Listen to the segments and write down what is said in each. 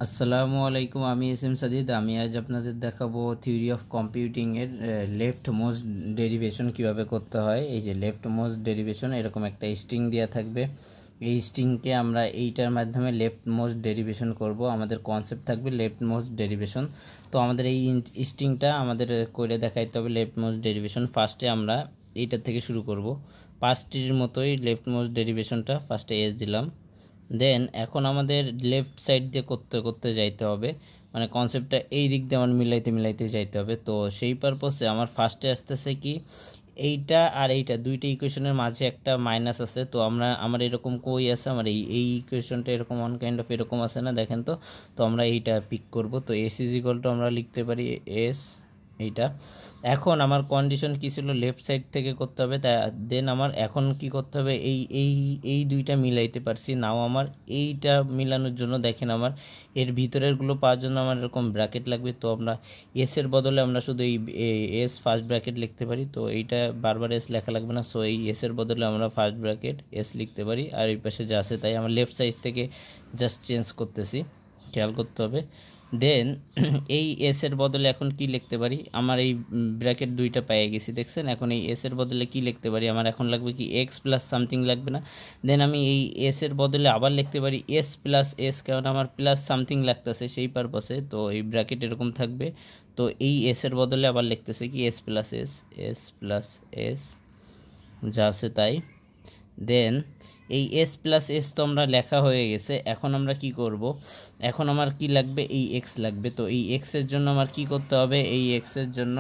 আসসালামু আলাইকুম, আমি এস এম সাজিদ। আমি আজ আপনাদের দেখাবো থিওরি অফ কম্পিউটিংয়ের লেফট মোস্ট ডেরিভেশন কীভাবে করতে হয়। এই যে লেফট মোস্ট ডেরিভেশন, এরকম একটা স্ট্রিং দেওয়া থাকবে। এই স্ট্রিংকে আমরা এইটার মাধ্যমে লেফট মোস্ট ডেরিভেশন করব। আমাদের কনসেপ্ট থাকবে লেফট মোস্ট ডেরিভেশন। তো আমাদের এই স্ট্রিংটা আমাদের করে দেখাইতে হবে লেফট মোস্ট ডেরিভেশন। ফার্স্টে আমরা এইটার থেকে শুরু করব। পাঁচটির মতোই লেফট মোস্ট ডেরিভেশনটা ফার্স্টে এস দিলাম। দেন এখন আমাদের লেফট সাইড দিয়ে করতে করতে যাইতে হবে, মানে কনসেপ্টটা এই দিক দিয়ে আমার মিলাইতে যাইতে হবে। তো সেই পারপসে আমার ফার্স্টে আসতেছে কি, এইটা আর এইটা দুইটা ইকুয়েশনের মাঝে একটা মাইনাস আছে। তো আমার এরকম কই আছে, আমার এই ইকুয়েশনটা এরকম ওয়ান কাইন্ড অফ এরকম আছে না, দেখেন। তো আমরা এইটা পিক করব। তো এস ইজ ইকুয়াল টু আমরা লিখতে পারি এস এইটা। এখন আমার কন্ডিশন কী ছিল, লেফট সাইড থেকে করতে হবে। দেন আমার এখন কি করতে হবে, এই এই এই দুইটা মিলাইতে পারছি নাও। আমার এইটা মিলানোর জন্য দেখেন, আমার এর ভিতরেরগুলো পাওয়ার জন্য আমার এরকম ব্র্যাকেট লাগবে। তো আমরা এসের বদলে আমরা শুধু এই এস ফার্স্ট ব্র্যাকেট লিখতে পারি। তো এইটা বারবার এস লেখা লাগবে না। সো এই এসের বদলে আমরা ফার্স্ট ব্র্যাকেট এস লিখতে পারি। আর এই পাশে যা আছে তাই আমার লেফট সাইড থেকে জাস্ট চেঞ্জ করতেছি, খেয়াল করতে হবে। দেন এই এসের বদলে এখন কি লিখতে পারি, আমার এই ব্র্যাকেট দুইটা পেয়ে গেছি, দেখছেন। এখন এই এসের বদলে কি লিখতে পারি, আমার এখন লাগবে কি এক্স প্লাস সামথিং লাগবে না। দেন আমি এই এসের বদলে আবার লিখতে পারি এস প্লাস এস, কারণ আমার প্লাস সামথিং লাগতেছে সেই পারপাসে। তো এই ব্র্যাকেট এরকম থাকবে। তো এই এসের বদলে আবার লিখতেছে কি S plus S, S plus S যা আছে তাই। দেন এই এস প্লাস এস তো আমরা লেখা হয়ে গেছে। এখন আমরা কি করব, এখন আমার কি লাগবে, এই এক্স লাগবে। তো এই এক্সের জন্য আমার কি করতে হবে, এই এক্সের জন্য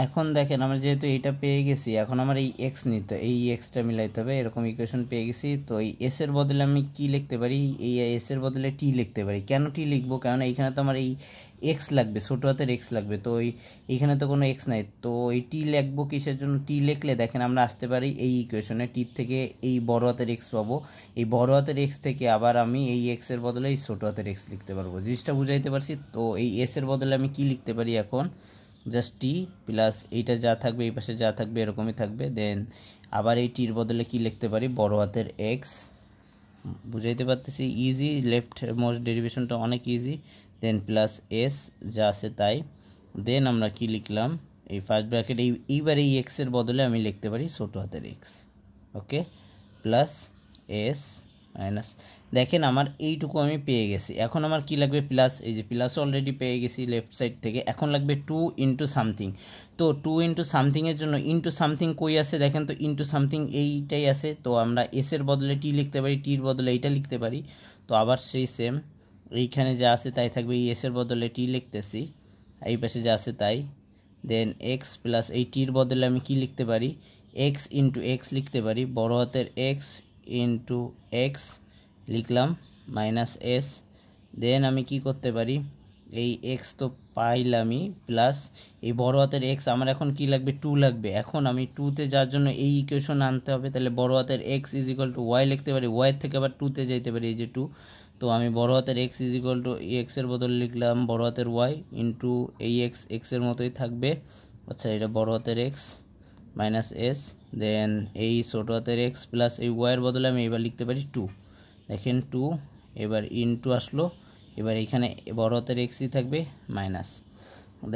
এখন দেখেন আমরা যেহেতু এইটা পেয়ে গেছি, এখন আমার এই এক্স নিতে, এই এক্সটা মিলাইতে হবে। এরকম ইকুয়েশন পেয়ে গেছি। তো এই এসের বদলে আমি কি লিখতে পারি, এই এসের বদলে টি লিখতে পারি। কেন টি লিখবো, কারণ এইখানে তো আমার এই এক্স লাগবে, ছোটো হাতের এক্স লাগবে। তো এইখানে তো কোনো এক্স নাই। তো এই টি লিখবো কিসের জন্য, টি লিখলে দেখেন আমরা আসতে পারি এই ইকুয়েশনে টির থেকে এই বড় হাতের এক্স পাবো। এই বড় হাতের এক্স থেকে আবার আমি এই এক্সের বদলে এই ছোটো হাতের এক্স লিখতে পারবো। জিনিসটা বুঝাইতে পারছি। তো এই এসের বদলে আমি কি লিখতে পারি এখন, জাস্ট টি প্লাস এইটা যা থাকবে এই পাশে যা থাকবে এরকমই থাকবে। দেন আবার এই টির বদলে কি লিখতে পারি, বড় হাতের এক্স। বুঝাইতে পারতেছি, ইজি। লেফট মোস্ট ডেরিভেশনটা অনেক ইজি। দেন প্লাস এস যা আছে তাই। দেন আমরা কি লিখলাম, এই ফার্স্ট ব্র্যাকেট এইবার এই এক্সের বদলে আমি লিখতে পারি ছোটো হাতের এক্স। ওকে, প্লাস এস মাইনাস, দেখেন আমার এইটুকু আমি পেয়ে গেছি। এখন আমার কি লাগবে, প্লাস। এই যে প্লাস অলরেডি পেয়ে গেছি লেফট সাইড থেকে। এখন লাগবে টু ইন্টু সামথিং। তো টু ইন্টু সামথিংয়ের জন্য ইন্টু সামথিং কই আছে দেখেন, তো ইন্টু সামথিং এইটাই আছে। তো আমরা এসের বদলে টি লিখতে পারি, টির বদলে এইটা লিখতে পারি। তো আবার সেই সেম, এইখানে যা আছে তাই থাকবে। এই এসের বদলে টি লিখতেছি, এই পাশে যা আছে তাই। দেন এক্স প্লাস এই টির বদলে আমি কি লিখতে পারি, এক্স ইন্টু এক্স লিখতে পারি, বড় হাতের এক্স ইন্টু এক্স লিখলাম, মাইনাস এস। দেন আমি কি করতে পারি, এই এক্স তো পাইলামই, প্লাস এই বড় হাতের এক্স আমার এখন কি লাগবে, টু লাগবে। এখন আমি টুতে যার জন্য এই ইকুয়েশন আনতে হবে। তাহলে বড় হাতের X is equal to Y লিখতে পারি, ওয়াইয়ের থেকে আবার টুতে যেতে পারি, এই যে টু। তো আমি বড় হাতের এক্স ইজ ইকুয়াল টু এক্সের বদলে লিখলাম বড় হাতের ওয়াই ইন্টু এই এক্স, এক্সের মতোই থাকবে। আচ্ছা, এটা বড় হাতের এক্স মাইনাস এস। দেন এই ছোটো হাতের এক্স প্লাস এই ওয়াইয়ের বদলে আমি এবার লিখতে পারি টু। দেখেন টু, এবার ইনটু আসলো। এবার এখানে বড় হাতের এক্সই থাকবে মাইনাস।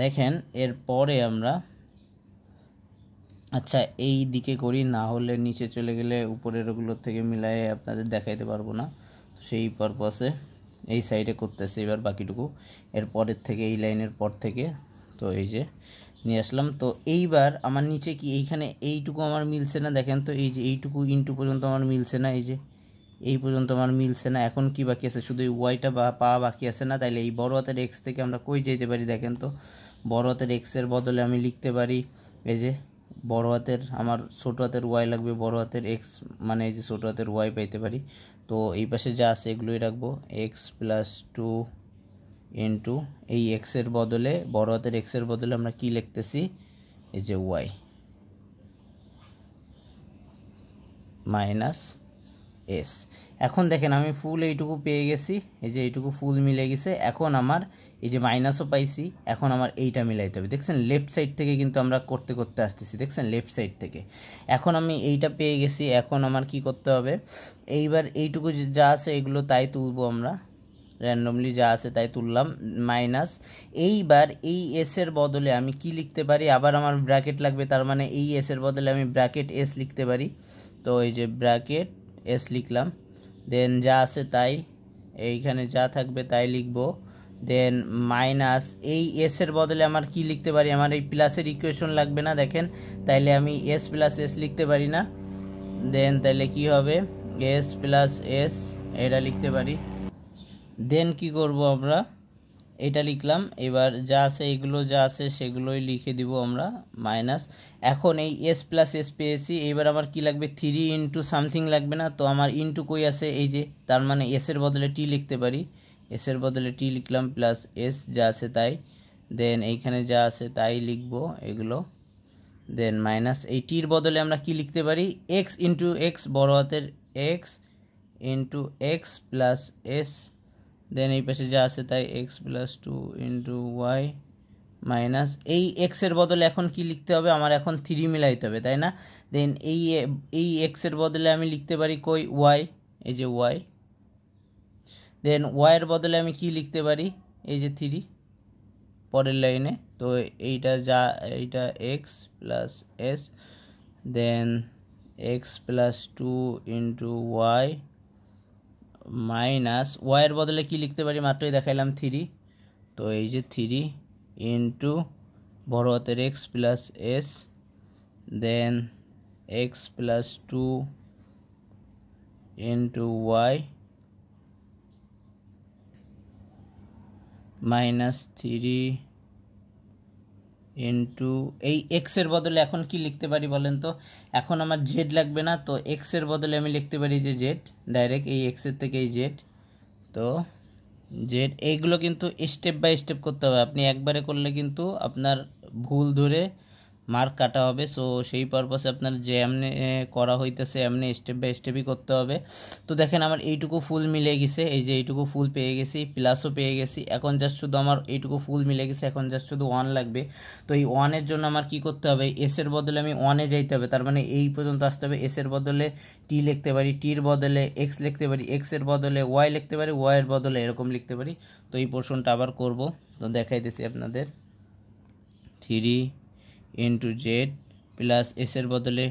দেখেন এরপরে আমরা, আচ্ছা এই দিকে করি, না হলে নিচে চলে গেলে উপরের ওগুলোর থেকে মিলাই আপনাদের দেখাইতে পারবো না। সেই পারপাসে এই সাইডে করতেছে এবার বাকিটুকু, এরপরের থেকে এই লাইনের পর থেকে। তো এই যে নিয়ে আসলাম। তো এইবার আমার নিচে কি, এইখানে এইটুকু আমার মিলছে না, দেখেন। তো এই যে এইটুকু ইনটু পর্যন্ত আমার মিলছে না, এই যে এই পর্যন্ত আমার মিলছে না। এখন কি বাকি আছে, শুধু এই ওয়াইটা পাওয়া বাকি আছে না। তাইলে এই বড় হাতের এক্স থেকে আমরা কই যেতে পারি, দেখেন। তো বড় হাতের এক্সের বদলে আমি লিখতে পারি, এই যে বড় হাতের আমার ছোটো হাতের ওয়াই লাগবে, বড় হাতের এক্স মানে এই যে ছোটো হাতের ওয়াই পাইতে পারি। তো এই পাশে যা আছে এগুলোই রাখবো, এক্স প্লাস টু ইন্টু এই এক্সের বদলে বড় হাতের এক্সের বদলে আমরা কি লিখতেছি, এই যে ওয়াই মাইনাস এস। এখন দেখেন আমি ফুল এইটুকু পেয়ে গেছি, এই যে এইটুকু ফুল মিলে গেছে। এখন আমার এই যে মাইনাসও পাইছি, এখন আমার এইটা মিলাইতে হবে। দেখছেন লেফট সাইড থেকে কিন্তু আমরা করতে করতে আসতেছি, দেখছেন লেফট সাইড থেকে। এখন আমি এইটা পেয়ে গেছি। এখন আমার কি করতে হবে, এইবার এইটুকু যা আছে এগুলো তাই তুলবো আমরা, র্যান্ডমলি যা আছে তাই তুললাম, মাইনাস এইবার এই এসের বদলে আমি কি লিখতে পারি, আবার আমার ব্র্যাকেট লাগবে, তার মানে এই এসের বদলে আমি ব্র্যাকেট এস লিখতে পারি। তো এই যে ব্র্যাকেট এস লিখলাম, দেন যা আছে তাই এইখানে যা থাকবে তাই লিখব, দেন মাইনাস এই এসের বদলে আমার কি লিখতে পারি, আমার এই প্লাসের ইকুয়েশন লাগবে না দেখেন, তাইলে আমি এস প্লাস এস লিখতে পারি না, দেন তাইলে কি হবে এস প্লাস এস এটা লিখতে পারি। দেন কি করব আমরা, এটা লিখলাম, এবার যা আছে এগুলো যা আছে সেগুলোই লিখে দিব আমরা মাইনাস। এখন এই এস প্লাস এস পেয়েছি, এবার আমার কি লাগবে 3 ইন্টু সামথিং লাগবে না, তো আমার ইন্টু কই আছে এই যে, তার মানে এসের বদলে টি লিখতে পারি, এসের বদলে টি লিখলাম প্লাস এস যা আছে তাই, দেন এইখানে যা আছে তাই লিখবো এগুলো, দেন মাইনাস এই টির বদলে আমরা কি লিখতে পারি এক্স ইন্টু এক্স, বড় হাতের x into x plus s, then এই পাশে যা আছে তাই x plus 2 into Y minus এই এক্সের বদলে এখন কি লিখতে হবে, আমার এখন 3 মিলাইতে হবে তাই না, দেন এই এক্সের বদলে আমি লিখতে পারি কই ওয়াই, এই যে ওয়াই, দেন ওয়াইয়ের বদলে আমি কি লিখতে পারি এই যে 3 পরের লাইনে, তো এইটা যা এইটা x plus s, then x plus 2 into Y minus ওয়াইয়ের বদলে কি লিখতে পারি মাত্রই দেখাইলাম 3, তো এই যে 3 ইন্টু বড় হাতের x plus s, then x plus 2 into Y minus 3 into এই এক্সের বদলে এখন কি লিখতে পারি বলেন তো, এখন আমার জেড লাগবে না, তো এক্সের বদলে আমি লিখতে পারি যে জেড, ডাইরেক্ট এই এক্সের থেকে এই জেড, তো জেড। এইগুলো কিন্তু স্টেপ বাই স্টেপ করতে হবে, আপনি একবারে করলে কিন্তু আপনার ভুল ধরে মার্ক কাটা হবে, সো সেই পারপাসে আপনার যে এমনি করা হইতেছে এমনি স্টেপ বাই স্টেপই করতে হবে। তো দেখেন আমার এইটুকু ফুল মিলে গেছে, এই যে এইটুকু ফুল পেয়ে গেছি, প্লাসও পেয়ে গেছি, এখন জাস্ট শুধু আমার এইটুকু ফুল মিলে গেছে, এখন জাস্ট শুধু 1 লাগবে। তো এই 1-এর জন্য আমার কি করতে হবে, এসের বদলে আমি 1-এ যাইতে হবে, তার মানে এই পর্যন্ত আসতে হবে, এসের বদলে টি লিখতে পারি, টির বদলে এক্স লিখতে পারি, এক্সের বদলে ওয়াই লিখতে পারি, ওয়াইয়ের বদলে এরকম লিখতে পারি। তো এই পোর্শনটা আবার করব, তো দেখাইতেছি আপনাদের, 3 ইন্টু জেড প্লাস এসের বদলে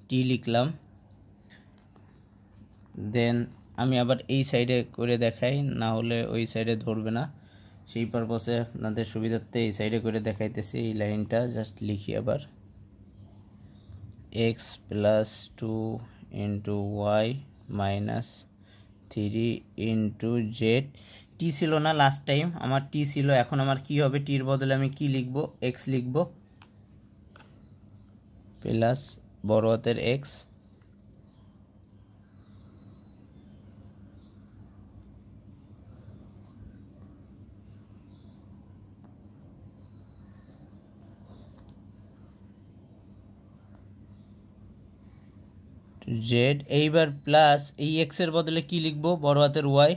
টি লিখলাম, দেন আমি আবার এই সাইডে করে দেখাই, না হলে ওই সাইডে ধরবে না, সেই পারপসে আপনাদের সুবিধার্থে এই সাইডে করে দেখাইতেছি। এই লাইনটা জাস্ট লিখি আবার, x plus 2 into Y minus 3 into z, টি ছিল না লাস্ট টাইম, আমার টি ছিল, এখন আমার কি হবে, টির বদলে আমি কি লিখব এক্স লিখব প্লাস বড় হাতের এক্স, জেড, এইবার প্লাস এই এক্সের বদলে কি লিখব বড় হাতের ওয়াই,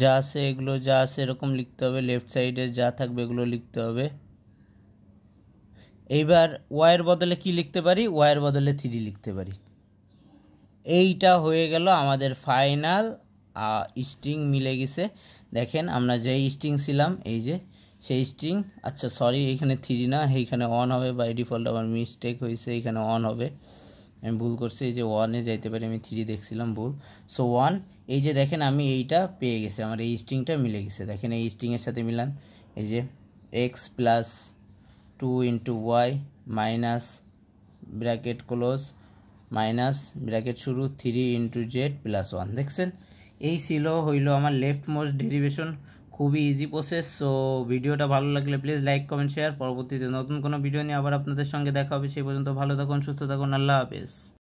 যা আছে এগুলো যা আছে এরকম লিখতে হবে, লেফট সাইডে যা থাকবে এগুলো লিখতে হবে। এইবার ওয়াইয়ের বদলে কি লিখতে পারি, ওয়াইয়ের বদলে 3 লিখতে পারি। এইটা হয়ে গেল আমাদের ফাইনাল স্ট্রিং মিলে গেছে। দেখেন আমরা যেই স্ট্রিং ছিলাম এই যে সেই স্ট্রিং, আচ্ছা সরি এইখানে 3 না, এইখানে 1 হবে, বাই ডিফল্ট আমার মিস্টেক হয়েছে, এইখানে 1 হবে, আমি ভুল করছি, এই যে 1-এ যাইতে পারি, আমি 3 দেখছিলাম ভুল, সো 1, এই যে দেখেন আমি এইটা পেয়ে গেছি, আমার এই স্ট্রিংটা মিলে গেছে, দেখেন এই স্ট্রিংয়ের সাথে মিলান, এই যে X plus 2 into Y minus bracket close minus bracket শুরু 3 ইন্টু জেড প্লাস 1, দেখছেন এই ছিল হইল আমার লেফট মোস্ট ডেরিভেশন, খুবই ইজি প্রসেস। সো ভিডিওটা ভালো লাগলে প্লিজ লাইক কমেন্ট শেয়ার, পরবর্তীতে নতুন কোনো ভিডিও নিয়ে আবার আপনাদের সঙ্গে দেখা হবে, সেই পর্যন্ত ভালো থাকুন, সুস্থ থাকুন, আল্লাহ হাফেজ।